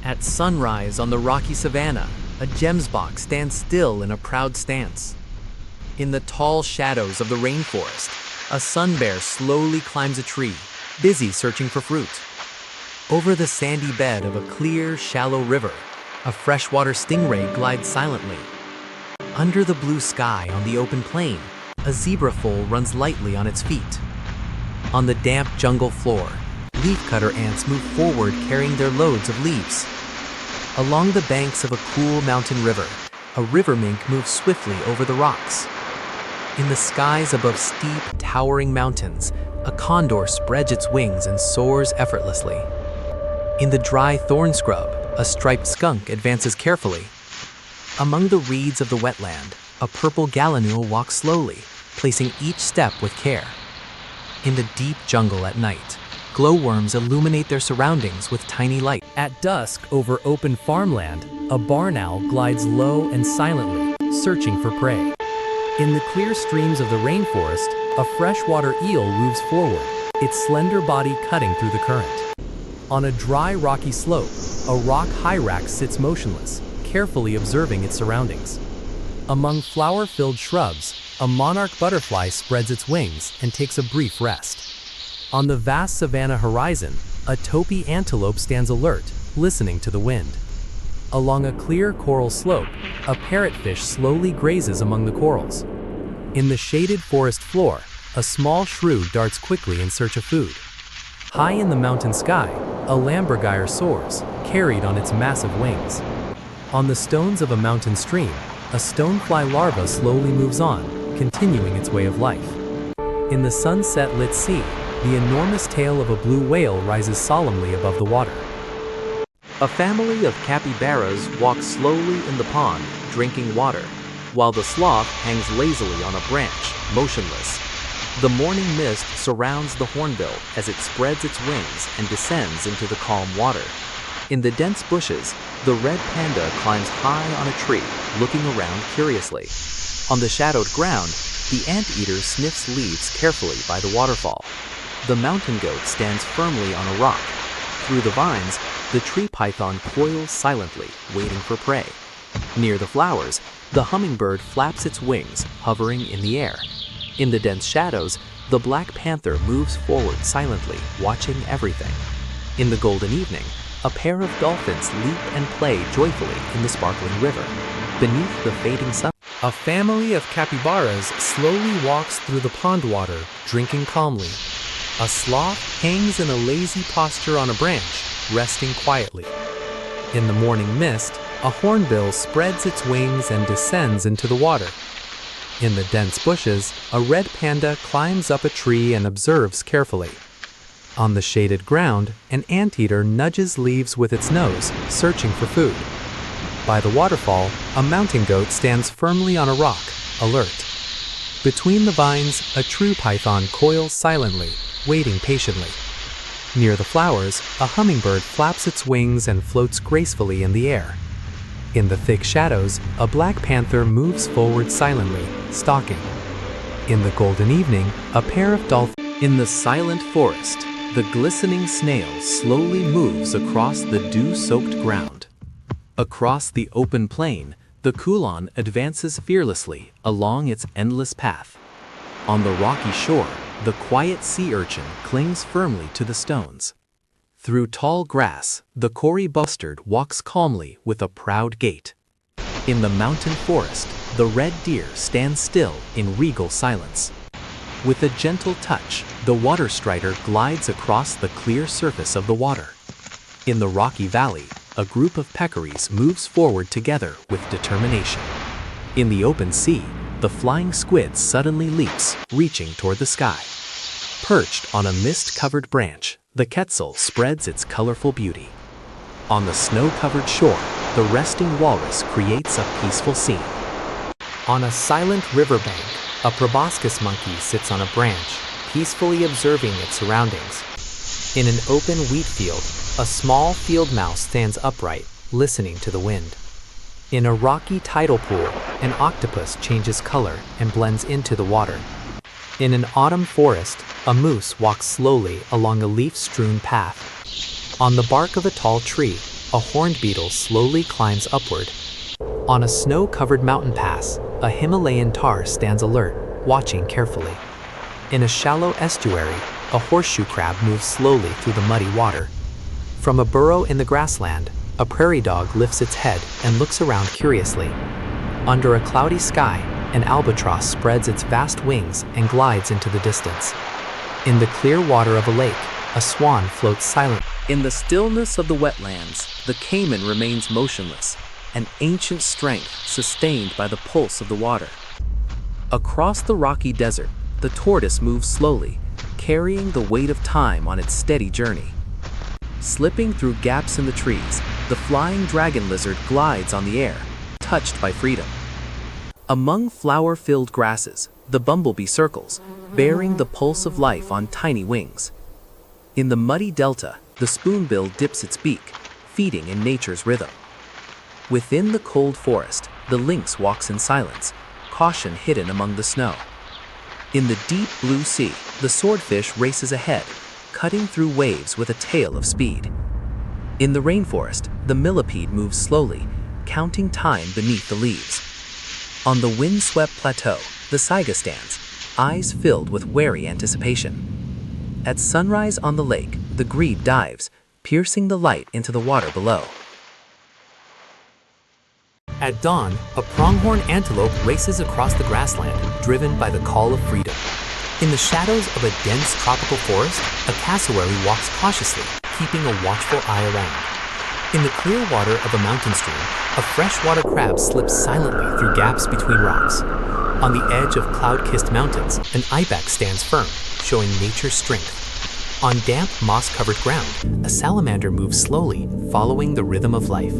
At sunrise on the rocky savanna, a gemsbok stands still in a proud stance. In the tall shadows of the rainforest, a sun bear slowly climbs a tree, busy searching for fruit. Over the sandy bed of a clear, shallow river, a freshwater stingray glides silently. Under the blue sky on the open plain, a zebra foal runs lightly on its feet. On the damp jungle floor, leafcutter ants move forward carrying their loads of leaves. Along the banks of a cool mountain river, a river mink moves swiftly over the rocks. In the skies above steep, towering mountains, a condor spreads its wings and soars effortlessly. In the dry thorn scrub, a striped skunk advances carefully. Among the reeds of the wetland, a purple gallinule walks slowly, placing each step with care. In the deep jungle at night, glowworms illuminate their surroundings with tiny light. At dusk over open farmland, a barn owl glides low and silently, searching for prey. In the clear streams of the rainforest, a freshwater eel moves forward, its slender body cutting through the current. On a dry, rocky slope, a rock hyrax sits motionless, carefully observing its surroundings. Among flower-filled shrubs, a monarch butterfly spreads its wings and takes a brief rest. On the vast savanna horizon, a topee antelope stands alert, listening to the wind. Along a clear coral slope, a parrotfish slowly grazes among the corals. In the shaded forest floor, a small shrew darts quickly in search of food. High in the mountain sky, a lammergeier soars, carried on its massive wings. On the stones of a mountain stream, a stonefly larva slowly moves on, continuing its way of life. In the sunset-lit sea, the enormous tail of a blue whale rises solemnly above the water. A family of capybaras walks slowly in the pond, drinking water, while the sloth hangs lazily on a branch, motionless. The morning mist surrounds the hornbill as it spreads its wings and descends into the calm water. In the dense bushes, the red panda climbs high on a tree, looking around curiously. On the shadowed ground, the anteater sniffs leaves carefully by the waterfall. The mountain goat stands firmly on a rock. Through the vines, the tree python coils silently, waiting for prey. Near the flowers, the hummingbird flaps its wings, hovering in the air. In the dense shadows, the black panther moves forward silently, watching everything. In the golden evening, a pair of dolphins leap and play joyfully in the sparkling river. Beneath the fading sun, a family of capybaras slowly walks through the pond water, drinking calmly. A sloth hangs in a lazy posture on a branch, resting quietly. In the morning mist, a hornbill spreads its wings and descends into the water. In the dense bushes, a red panda climbs up a tree and observes carefully. On the shaded ground, an anteater nudges leaves with its nose, searching for food. By the waterfall, a mountain goat stands firmly on a rock, alert. Between the vines, a true python coils silently, waiting patiently. Near the flowers, a hummingbird flaps its wings and floats gracefully in the air. In the thick shadows, a black panther moves forward silently, stalking. In the golden evening, a pair of dolphins. In the silent forest, the glistening snail slowly moves across the dew-soaked ground. Across the open plain, the kulan advances fearlessly along its endless path. On the rocky shore, the quiet sea urchin clings firmly to the stones. Through tall grass, the cory bustard walks calmly with a proud gait. In the mountain forest, the red deer stands still in regal silence. With a gentle touch, the water strider glides across the clear surface of the water. In the rocky valley, a group of peccaries moves forward together with determination. In the open sea, the flying squid suddenly leaps, reaching toward the sky. Perched on a mist-covered branch, the quetzal spreads its colorful beauty. On the snow-covered shore, the resting walrus creates a peaceful scene. On a silent riverbank, a proboscis monkey sits on a branch, peacefully observing its surroundings. In an open wheat field, a small field mouse stands upright, listening to the wind. In a rocky tidal pool, an octopus changes color and blends into the water. In an autumn forest, a moose walks slowly along a leaf-strewn path. On the bark of a tall tree, a horned beetle slowly climbs upward. On a snow-covered mountain pass, a Himalayan tar stands alert, watching carefully. In a shallow estuary, a horseshoe crab moves slowly through the muddy water. From a burrow in the grassland, a prairie dog lifts its head and looks around curiously. Under a cloudy sky, an albatross spreads its vast wings and glides into the distance. In the clear water of a lake, a swan floats silently. In the stillness of the wetlands, the caiman remains motionless, an ancient strength sustained by the pulse of the water. Across the rocky desert, the tortoise moves slowly, carrying the weight of time on its steady journey. Slipping through gaps in the trees, the flying dragon lizard glides on the air, touched by freedom. Among flower-filled grasses, the bumblebee circles, bearing the pulse of life on tiny wings. In the muddy delta, the spoonbill dips its beak, feeding in nature's rhythm. Within the cold forest, the lynx walks in silence, caution hidden among the snow. In the deep blue sea, the swordfish races ahead, cutting through waves with a tail of speed. In the rainforest, the millipede moves slowly, counting time beneath the leaves. On the wind-swept plateau, the saiga stands, eyes filled with wary anticipation. At sunrise on the lake, the grebe dives, piercing the light into the water below. At dawn, a pronghorn antelope races across the grassland, driven by the call of freedom. In the shadows of a dense tropical forest, a cassowary walks cautiously, keeping a watchful eye around. In the clear water of a mountain stream, a freshwater crab slips silently through gaps between rocks. On the edge of cloud-kissed mountains, an ibex stands firm, showing nature's strength. On damp, moss-covered ground, a salamander moves slowly, following the rhythm of life.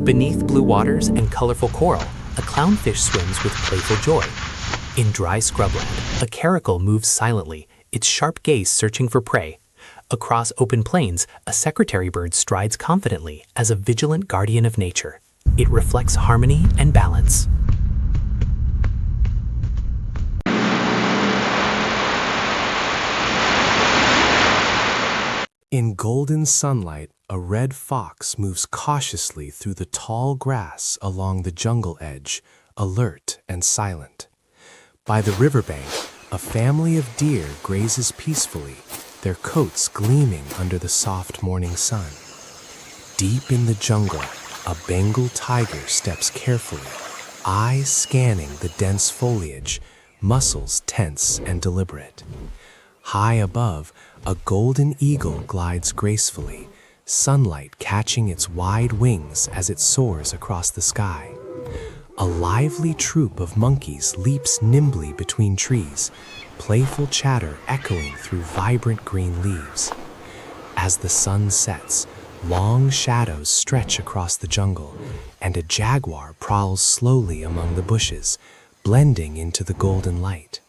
Beneath blue waters and colorful coral, a clownfish swims with playful joy. In dry scrubland, a caracal moves silently, its sharp gaze searching for prey. Across open plains, a secretary bird strides confidently as a vigilant guardian of nature. It reflects harmony and balance. In golden sunlight, a red fox moves cautiously through the tall grass along the jungle edge, alert and silent. By the riverbank, a family of deer grazes peacefully, their coats gleaming under the soft morning sun. Deep in the jungle, a Bengal tiger steps carefully, eyes scanning the dense foliage, muscles tense and deliberate. High above, a golden eagle glides gracefully, sunlight catching its wide wings as it soars across the sky. A lively troop of monkeys leaps nimbly between trees, playful chatter echoing through vibrant green leaves. As the sun sets, long shadows stretch across the jungle, and a jaguar prowls slowly among the bushes, blending into the golden light.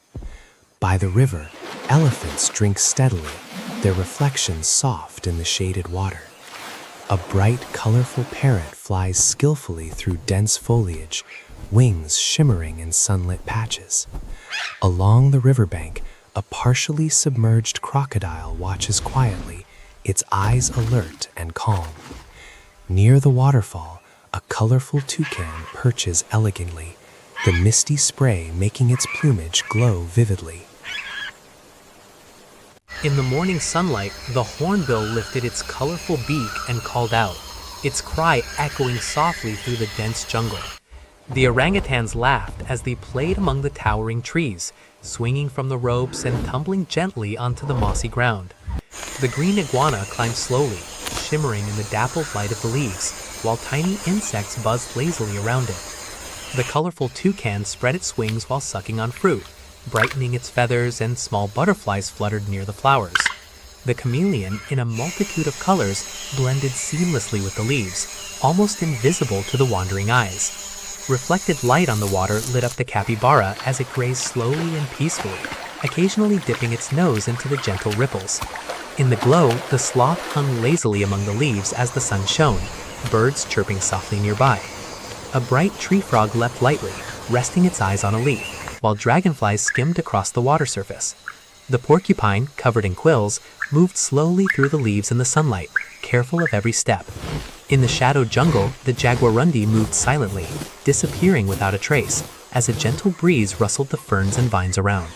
By the river, elephants drink steadily, their reflections soft in the shaded water. A bright, colorful parrot flies skillfully through dense foliage, wings shimmering in sunlit patches. Along the riverbank, a partially submerged crocodile watches quietly, its eyes alert and calm. Near the waterfall, a colorful toucan perches elegantly, the misty spray making its plumage glow vividly. In the morning sunlight, the hornbill lifted its colorful beak and called out, its cry echoing softly through the dense jungle. The orangutans laughed as they played among the towering trees, swinging from the ropes and tumbling gently onto the mossy ground. The green iguana climbed slowly, shimmering in the dappled light of the leaves, while tiny insects buzzed lazily around it. The colorful toucan spread its wings while sucking on fruit, brightening its feathers, and small butterflies fluttered near the flowers. The chameleon, in a multitude of colors, blended seamlessly with the leaves, almost invisible to the wandering eyes. Reflected light on the water lit up the capybara as it grazed slowly and peacefully, occasionally dipping its nose into the gentle ripples. In the glow, the sloth hung lazily among the leaves as the sun shone, birds chirping softly nearby. A bright tree frog leapt lightly, resting its eyes on a leaf, while dragonflies skimmed across the water surface. The porcupine, covered in quills, moved slowly through the leaves in the sunlight, careful of every step. In the shadowed jungle, the jaguarundi moved silently, disappearing without a trace, as a gentle breeze rustled the ferns and vines around.